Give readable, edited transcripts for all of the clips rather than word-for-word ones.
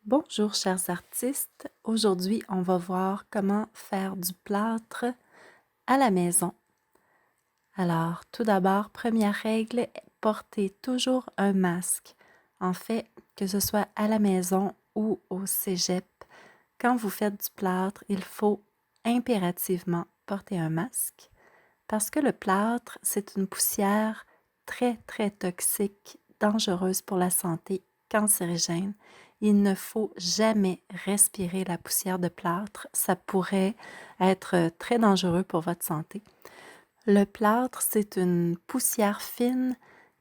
Bonjour chers artistes, aujourd'hui on va voir comment faire du plâtre à la maison. Alors tout d'abord, première règle, portez toujours un masque. En fait, que ce soit à la maison ou au cégep, quand vous faites du plâtre, il faut impérativement porter un masque parce que le plâtre, c'est une poussière très toxique, dangereuse pour la santé, cancérigène. Il ne faut jamais respirer la poussière de plâtre. Ça pourrait être très dangereux pour votre santé. Le plâtre, c'est une poussière fine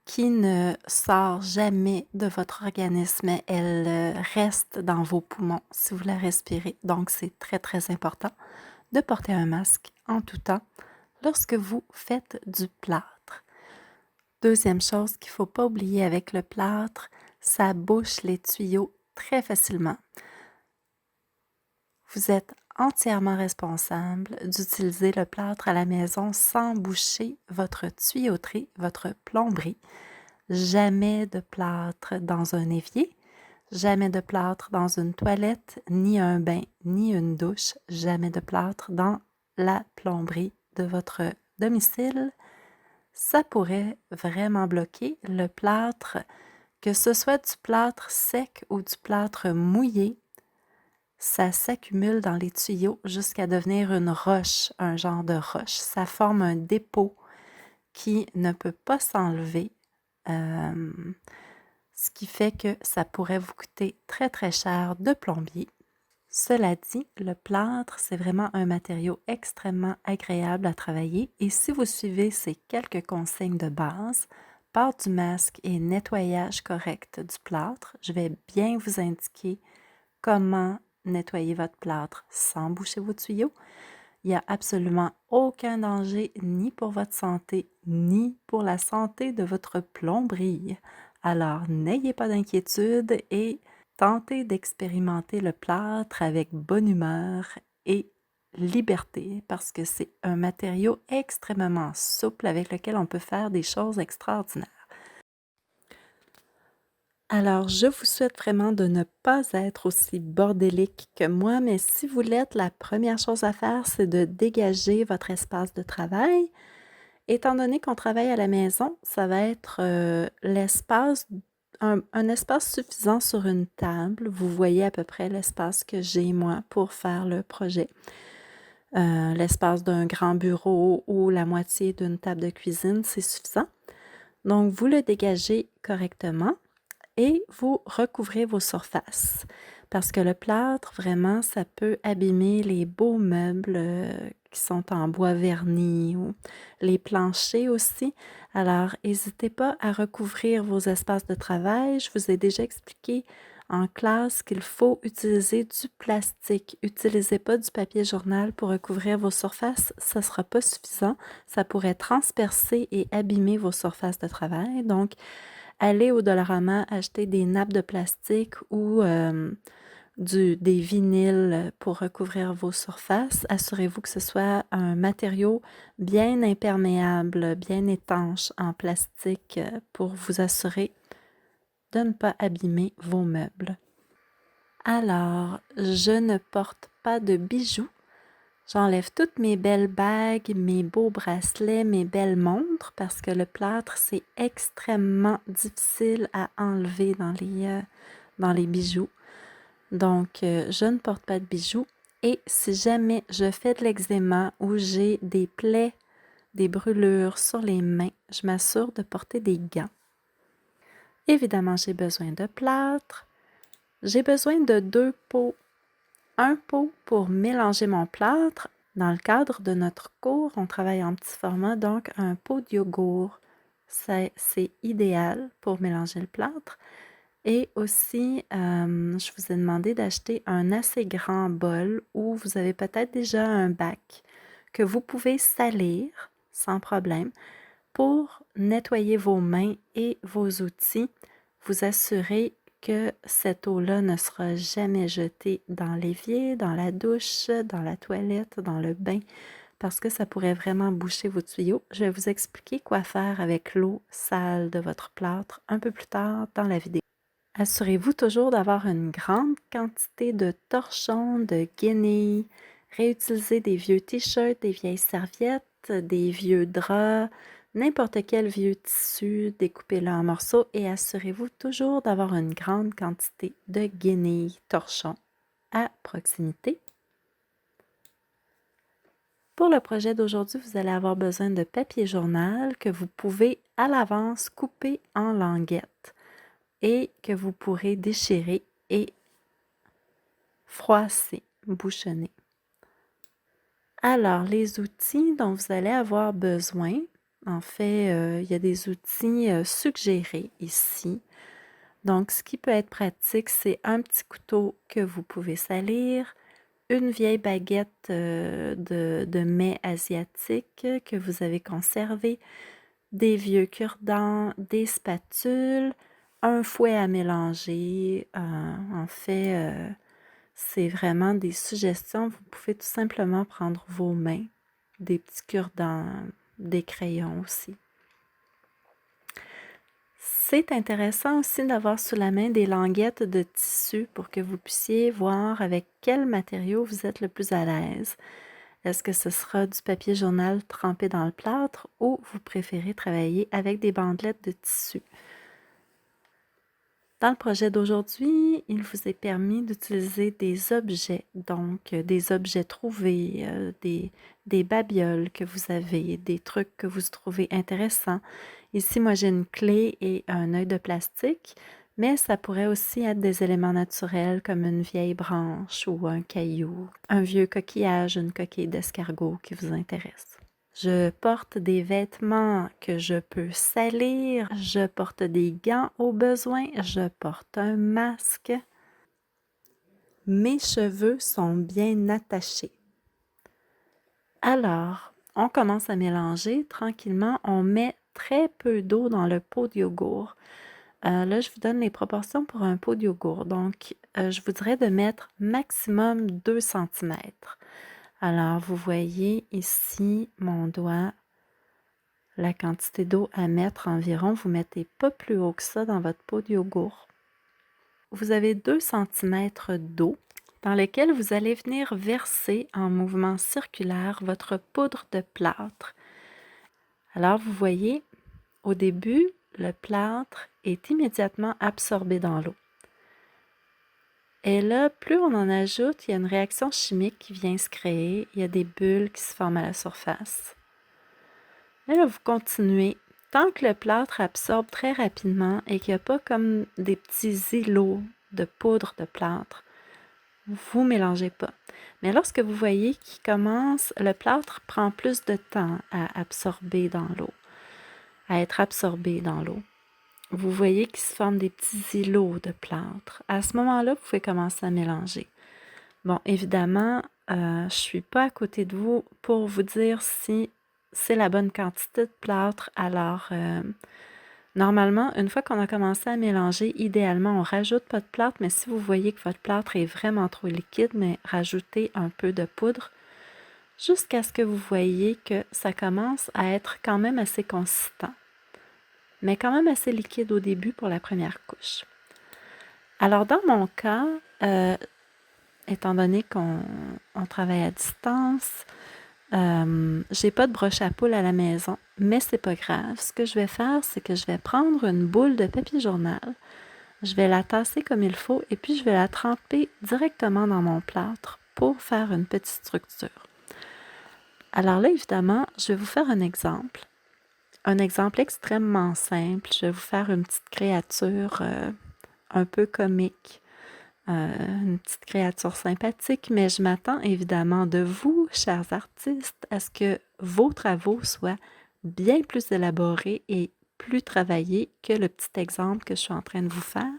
qui ne sort jamais de votre organisme. Elle reste dans vos poumons si vous la respirez. Donc, c'est très important de porter un masque en tout temps lorsque vous faites du plâtre. Deuxième chose qu'il ne faut pas oublier avec le plâtre, ça bouche les tuyaux très facilement. Vous êtes entièrement responsable d'utiliser le plâtre à la maison sans boucher votre tuyauterie, votre plomberie. Jamais de plâtre dans un évier, jamais de plâtre dans une toilette, ni un bain, ni une douche, jamais de plâtre dans la plomberie de votre domicile. Ça pourrait vraiment bloquer le plâtre, que ce soit du plâtre sec ou du plâtre mouillé. Ça s'accumule dans les tuyaux jusqu'à devenir une roche, un genre de roche. Ça forme un dépôt qui ne peut pas s'enlever, ce qui fait que ça pourrait vous coûter très cher de plombier. Cela dit, le plâtre, c'est vraiment un matériau extrêmement agréable à travailler et si vous suivez ces quelques consignes de base, port du masque et nettoyage correct du plâtre, je vais bien vous indiquer comment nettoyer votre plâtre sans boucher vos tuyaux. Il n'y a absolument aucun danger ni pour votre santé, ni pour la santé de votre plomberie. Alors, n'ayez pas d'inquiétude et tentez d'expérimenter le plâtre avec bonne humeur et liberté parce que c'est un matériau extrêmement souple avec lequel on peut faire des choses extraordinaires. Alors, je vous souhaite vraiment de ne pas être aussi bordélique que moi, mais si vous l'êtes, la première chose à faire, c'est de dégager votre espace de travail. Étant donné qu'on travaille à la maison, ça va être l'espace, un espace suffisant sur une table. Vous voyez à peu près l'espace que j'ai, moi, pour faire le projet. L'espace d'un grand bureau ou la moitié d'une table de cuisine, c'est suffisant. Donc, vous le dégagez correctement et vous recouvrez vos surfaces. Parce que le plâtre, vraiment, ça peut abîmer les beaux meubles qui sont en bois verni ou les planchers aussi. Alors, n'hésitez pas à recouvrir vos espaces de travail. Je vous ai déjà expliqué en classe qu'il faut utiliser du plastique. Utilisez pas du papier journal pour recouvrir vos surfaces. Ça ne sera pas suffisant. Ça pourrait transpercer et abîmer vos surfaces de travail. Donc, allez au Dollarama acheter des nappes de plastique ou des vinyles pour recouvrir vos surfaces. Assurez-vous que ce soit un matériau bien imperméable, bien étanche en plastique pour vous assurer de ne pas abîmer vos meubles. Alors, je ne porte pas de bijoux. J'enlève toutes mes belles bagues, mes beaux bracelets, mes belles montres parce que le plâtre, c'est extrêmement difficile à enlever dans les bijoux. Donc, je ne porte pas de bijoux. Et si jamais je fais de l'eczéma ou j'ai des plaies, des brûlures sur les mains, je m'assure de porter des gants. Évidemment, j'ai besoin de plâtre. J'ai besoin de 2 pots. Un pot pour mélanger mon plâtre. Dans le cadre de notre cours, on travaille en petit format, donc un pot de yogourt, c'est idéal pour mélanger le plâtre. Et aussi, je vous ai demandé d'acheter un assez grand bol où vous avez peut-être déjà un bac que vous pouvez salir sans problème pour nettoyer vos mains et vos outils. Vous assurer que cette eau-là ne sera jamais jetée dans l'évier, dans la douche, dans la toilette, dans le bain, parce que ça pourrait vraiment boucher vos tuyaux. Je vais vous expliquer quoi faire avec l'eau sale de votre plâtre un peu plus tard dans la vidéo. Assurez-vous toujours d'avoir une grande quantité de torchons, de guenilles. Réutilisez des vieux t-shirts, des vieilles serviettes, des vieux draps, n'importe quel vieux tissu, découpez-le en morceaux et assurez-vous toujours d'avoir une grande quantité de guenilles, torchons à proximité. Pour le projet d'aujourd'hui, vous allez avoir besoin de papier journal que vous pouvez à l'avance couper en languettes et que vous pourrez déchirer et froisser, bouchonner. Alors, les outils dont vous allez avoir besoin, en fait, il y a des outils suggérés ici. Donc, ce qui peut être pratique, c'est un petit couteau que vous pouvez salir, une vieille baguette de mets asiatique que vous avez conservée, des vieux cure-dents, des spatules, un fouet à mélanger. En fait, c'est vraiment des suggestions. Vous pouvez tout simplement prendre vos mains, des petits cure-dents, des crayons aussi. C'est intéressant aussi d'avoir sous la main des languettes de tissu pour que vous puissiez voir avec quel matériau vous êtes le plus à l'aise. Est-ce que ce sera du papier journal trempé dans le plâtre ou vous préférez travailler avec des bandelettes de tissu? Dans le projet d'aujourd'hui, il vous est permis d'utiliser des objets, donc des objets trouvés, des babioles que vous avez, des trucs que vous trouvez intéressants. Ici, moi, j'ai une clé et un œil de plastique, mais ça pourrait aussi être des éléments naturels comme une vieille branche ou un caillou, un vieux coquillage, une coquille d'escargot qui vous intéresse. Je porte des vêtements que je peux salir, je porte des gants au besoin, je porte un masque. Mes cheveux sont bien attachés. Alors, on commence à mélanger tranquillement. On met très peu d'eau dans le pot de yogourt. Là, je vous donne les proportions pour un pot de yogourt. Donc, je vous dirais de mettre maximum 2 cm. Alors, vous voyez ici mon doigt. La quantité d'eau à mettre environ, vous ne mettez pas plus haut que ça dans votre pot de yogourt. Vous avez 2 cm d'eau dans lesquels vous allez venir verser en mouvement circulaire votre poudre de plâtre. Alors vous voyez, au début, le plâtre est immédiatement absorbé dans l'eau. Et là, plus on en ajoute, il y a une réaction chimique qui vient se créer, il y a des bulles qui se forment à la surface. Et là, vous continuez. Tant que le plâtre absorbe très rapidement et qu'il n'y a pas comme des petits îlots de poudre de plâtre, vous ne mélangez pas. Mais lorsque vous voyez qu'il commence, le plâtre prend plus de temps à absorber dans l'eau, à être absorbé dans l'eau. Vous voyez qu'il se forme des petits îlots de plâtre. À ce moment-là, vous pouvez commencer à mélanger. Bon, évidemment, je ne suis pas à côté de vous pour vous dire si c'est la bonne quantité de plâtre. Alors, normalement, une fois qu'on a commencé à mélanger, idéalement, on ne rajoute pas de plâtre, mais si vous voyez que votre plâtre est vraiment trop liquide, mais rajoutez un peu de poudre jusqu'à ce que vous voyez que ça commence à être quand même assez consistant, mais quand même assez liquide au début pour la première couche. Alors, dans mon cas, étant donné qu'on travaille à distance, j'ai pas de broche à poule à la maison, mais c'est pas grave. Ce que je vais faire, c'est que je vais prendre une boule de papier journal, je vais la tasser comme il faut et puis je vais la tremper directement dans mon plâtre pour faire une petite structure. Alors là, évidemment, je vais vous faire un exemple extrêmement simple. Je vais vous faire une petite créature un peu comique. Une petite créature sympathique, mais je m'attends évidemment de vous, chers artistes, à ce que vos travaux soient bien plus élaborés et plus travaillés que le petit exemple que je suis en train de vous faire.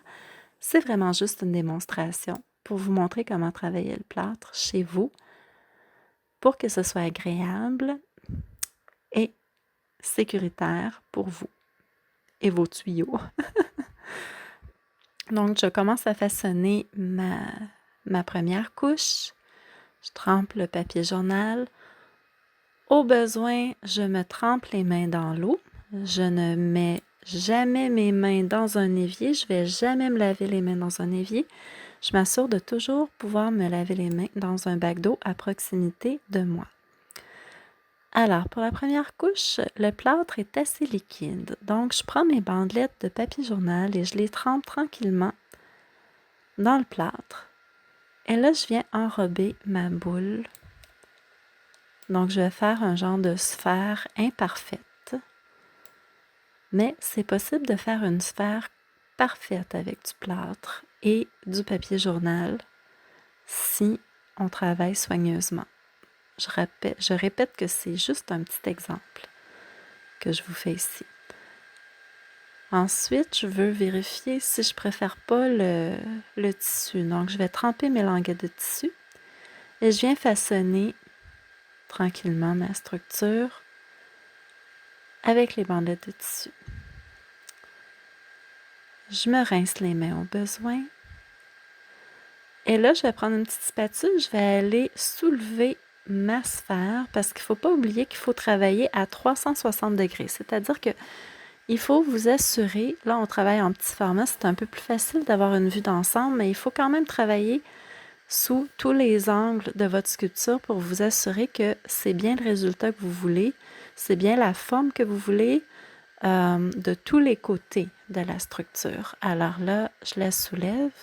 C'est vraiment juste une démonstration pour vous montrer comment travailler le plâtre chez vous pour que ce soit agréable et sécuritaire pour vous et vos tuyaux. Donc, je commence à façonner ma première couche. Je trempe le papier journal. Au besoin, je me trempe les mains dans l'eau. Je ne mets jamais mes mains dans un évier. Je vais jamais me laver les mains dans un évier. Je m'assure de toujours pouvoir me laver les mains dans un bac d'eau à proximité de moi. Alors, pour la première couche, le plâtre est assez liquide. Donc, je prends mes bandelettes de papier journal et je les trempe tranquillement dans le plâtre. Et là, je viens enrober ma boule. Donc, je vais faire un genre de sphère imparfaite. Mais c'est possible de faire une sphère parfaite avec du plâtre et du papier journal si on travaille soigneusement. Je répète que c'est juste un petit exemple que je vous fais ici. Ensuite, je veux vérifier si je préfère pas le tissu. Donc, je vais tremper mes languettes de tissu et je viens façonner tranquillement ma structure avec les bandelettes de tissu. Je me rince les mains au besoin. Et là, je vais prendre une petite spatule, je vais aller soulever ma sphère parce qu'il ne faut pas oublier qu'il faut travailler à 360 degrés. C'est-à-dire que il faut vous assurer, là on travaille en petit format, c'est un peu plus facile d'avoir une vue d'ensemble, mais il faut quand même travailler sous tous les angles de votre sculpture pour vous assurer que c'est bien le résultat que vous voulez, c'est bien la forme que vous voulez de tous les côtés de la structure. Alors là, je la soulève.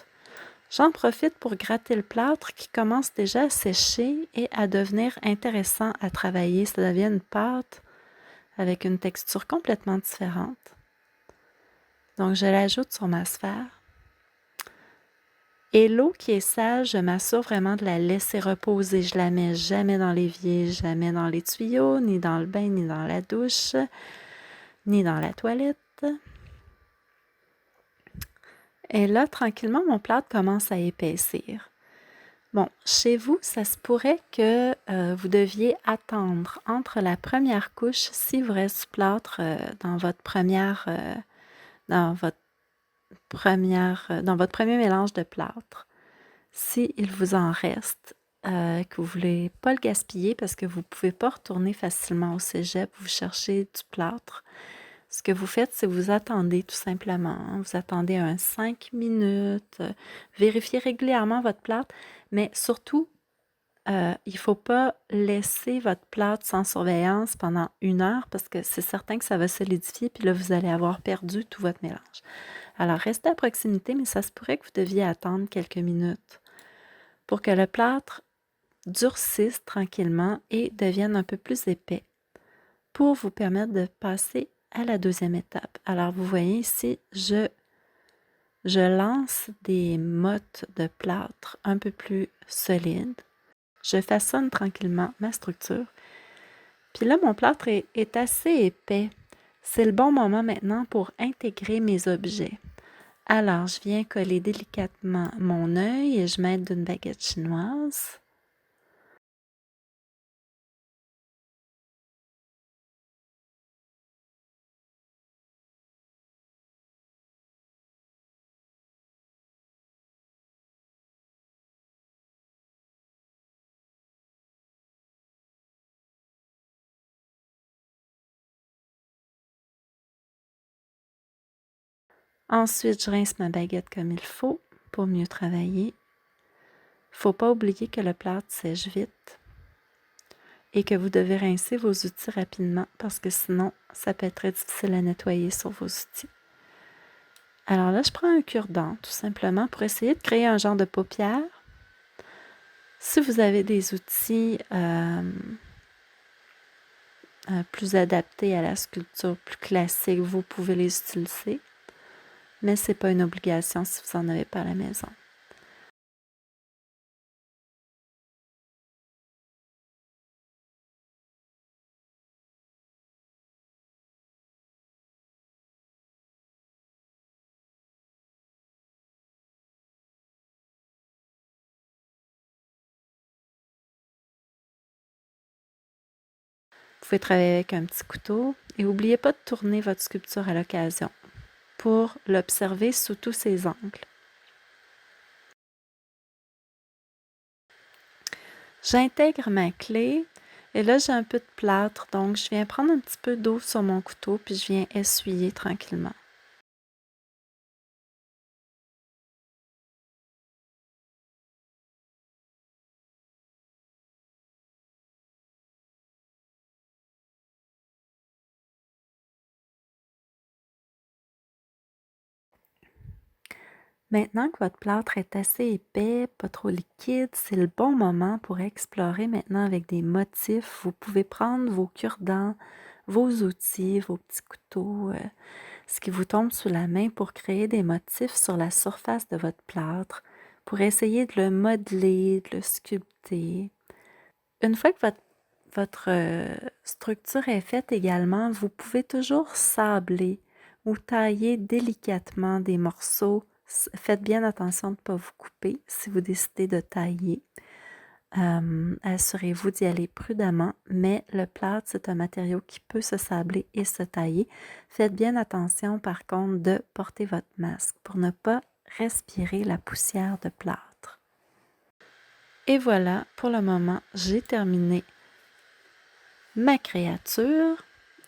J'en profite pour gratter le plâtre qui commence déjà à sécher et à devenir intéressant à travailler. Ça devient une pâte avec une texture complètement différente. Donc, je l'ajoute sur ma sphère. Et l'eau qui est sale, je m'assure vraiment de la laisser reposer. Je la mets jamais dans l'évier, jamais dans les tuyaux, ni dans le bain, ni dans la douche, ni dans la toilette. Et là, tranquillement, mon plâtre commence à épaissir. Bon, chez vous, ça se pourrait que vous deviez attendre entre la première couche, s'il vous reste du plâtre dans votre premier mélange de plâtre. S'il vous en reste, que vous ne voulez pas le gaspiller parce que vous ne pouvez pas retourner facilement au cégep, vous cherchez du plâtre. Ce que vous faites, c'est vous attendez tout simplement. Vous attendez 5 minutes, vérifiez régulièrement votre plâtre, mais surtout, il ne faut pas laisser votre plâtre sans surveillance pendant 1 heure parce que c'est certain que ça va solidifier puis là, vous allez avoir perdu tout votre mélange. Alors, restez à proximité, mais ça se pourrait que vous deviez attendre quelques minutes pour que le plâtre durcisse tranquillement et devienne un peu plus épais pour vous permettre de passer à la deuxième étape. Alors, vous voyez ici, je lance des mottes de plâtre un peu plus solides. Je façonne tranquillement ma structure. Puis là, mon plâtre est assez épais. C'est le bon moment maintenant pour intégrer mes objets. Alors, je viens coller délicatement mon œil et je m'aide d'une baguette chinoise. Ensuite, je rince ma baguette comme il faut pour mieux travailler. Il ne faut pas oublier que le plâtre sèche vite et que vous devez rincer vos outils rapidement parce que sinon, ça peut être très difficile à nettoyer sur vos outils. Alors là, je prends un cure-dent tout simplement pour essayer de créer un genre de paupière. Si vous avez des outils plus adaptés à la sculpture plus classique, vous pouvez les utiliser, mais ce n'est pas une obligation si vous n'en avez pas à la maison. Vous pouvez travailler avec un petit couteau et n'oubliez pas de tourner votre sculpture à l'occasion pour l'observer sous tous ses angles. J'intègre ma clé Et là, j'ai un peu de plâtre, donc je viens prendre un petit peu d'eau sur mon couteau, puis je viens essuyer tranquillement. Maintenant que votre plâtre est assez épais, pas trop liquide, c'est le bon moment pour explorer maintenant avec des motifs. Vous pouvez prendre vos cure-dents, vos outils, vos petits couteaux, ce qui vous tombe sous la main pour créer des motifs sur la surface de votre plâtre, pour essayer de le modeler, de le sculpter. Une fois que votre structure est faite également, vous pouvez toujours sabler ou tailler délicatement des morceaux. Faites bien attention de ne pas vous couper si vous décidez de tailler. Assurez-vous d'y aller prudemment, mais le plâtre, c'est un matériau qui peut se sabler et se tailler. Faites bien attention par contre de porter votre masque pour ne pas respirer la poussière de plâtre. Et voilà, pour le moment, j'ai terminé ma créature.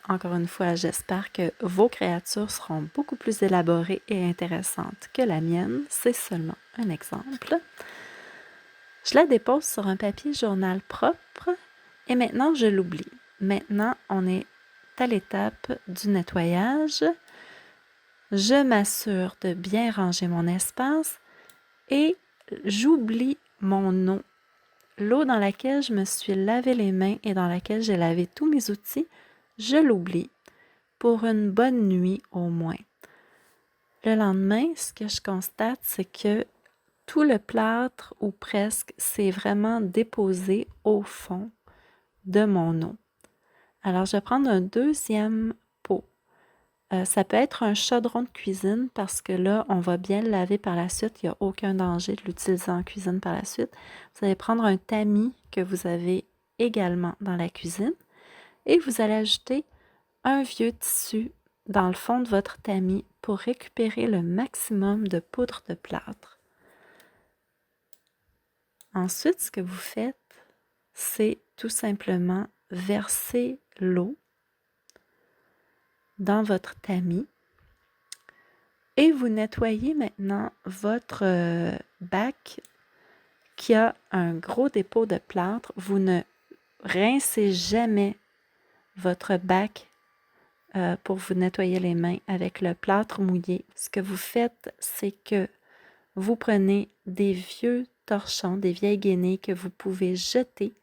Encore une fois, j'espère que vos créatures seront beaucoup plus élaborées et intéressantes que la mienne. C'est seulement un exemple. Je la dépose sur un papier journal propre et maintenant je l'oublie. Maintenant, on est à l'étape du nettoyage. Je m'assure de bien ranger mon espace et j'oublie mon eau. L'eau dans laquelle je me suis lavé les mains et dans laquelle j'ai lavé tous mes outils, je l'oublie pour une bonne nuit au moins. Le lendemain, ce que je constate, c'est que tout le plâtre, ou presque, s'est vraiment déposé au fond de mon eau. Alors, je vais prendre un deuxième pot. Ça peut être un chaudron de cuisine parce que là, on va bien le laver par la suite. Il n'y a aucun danger de l'utiliser en cuisine par la suite. Vous allez prendre un tamis que vous avez également dans la cuisine et vous allez ajouter un vieux tissu dans le fond de votre tamis pour récupérer le maximum de poudre de plâtre. Ensuite, ce que vous faites, c'est tout simplement verser l'eau dans votre tamis et vous nettoyez maintenant votre bac qui a un gros dépôt de plâtre. Vous ne rincez jamais votre bac pour vous nettoyer les mains avec le plâtre mouillé. Ce que vous faites, c'est que vous prenez des vieux torchons, des vieilles guenilles que vous pouvez jeter.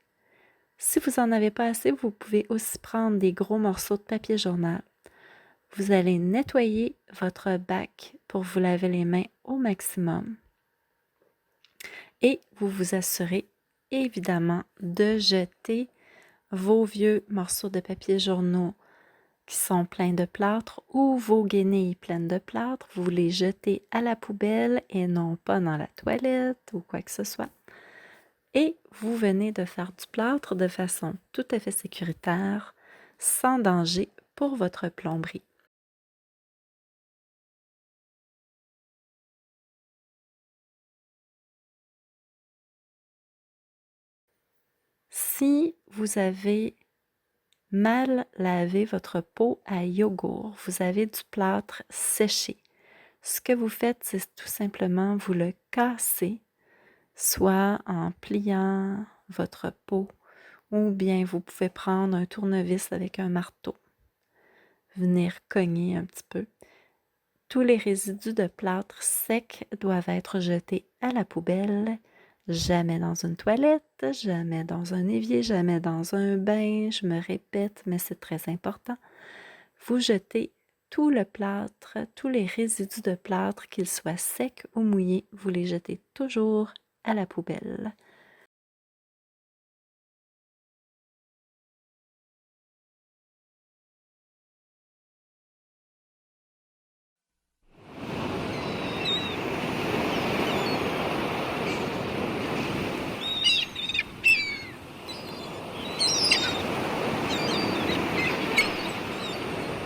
Si vous n'en avez pas assez, vous pouvez aussi prendre des gros morceaux de papier journal. Vous allez nettoyer votre bac pour vous laver les mains au maximum. Et vous vous assurez évidemment de jeter vos vieux morceaux de papier journaux qui sont pleins de plâtre ou vos guenilles pleines de plâtre. Vous les jetez à la poubelle et non pas dans la toilette ou quoi que ce soit. Et vous venez de faire du plâtre de façon tout à fait sécuritaire, sans danger pour votre plomberie. Si vous avez mal lavé votre pot à yogourt, vous avez du plâtre séché. Ce que vous faites, c'est tout simplement vous le cassez, soit en pliant votre pot, ou bien vous pouvez prendre un tournevis avec un marteau, venir cogner un petit peu. Tous les résidus de plâtre sec doivent être jetés à la poubelle, jamais dans une toilette, jamais dans un évier, jamais dans un bain. Je me répète, mais c'est très important. Vous jetez tout le plâtre, tous les résidus de plâtre, qu'ils soient secs ou mouillés, vous les jetez toujours à la poubelle.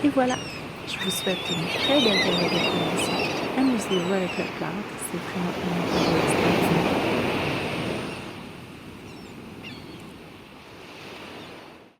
Et voilà, je vous souhaite une très belle période de création. Amusez-vous avec le plâtre, c'est vraiment une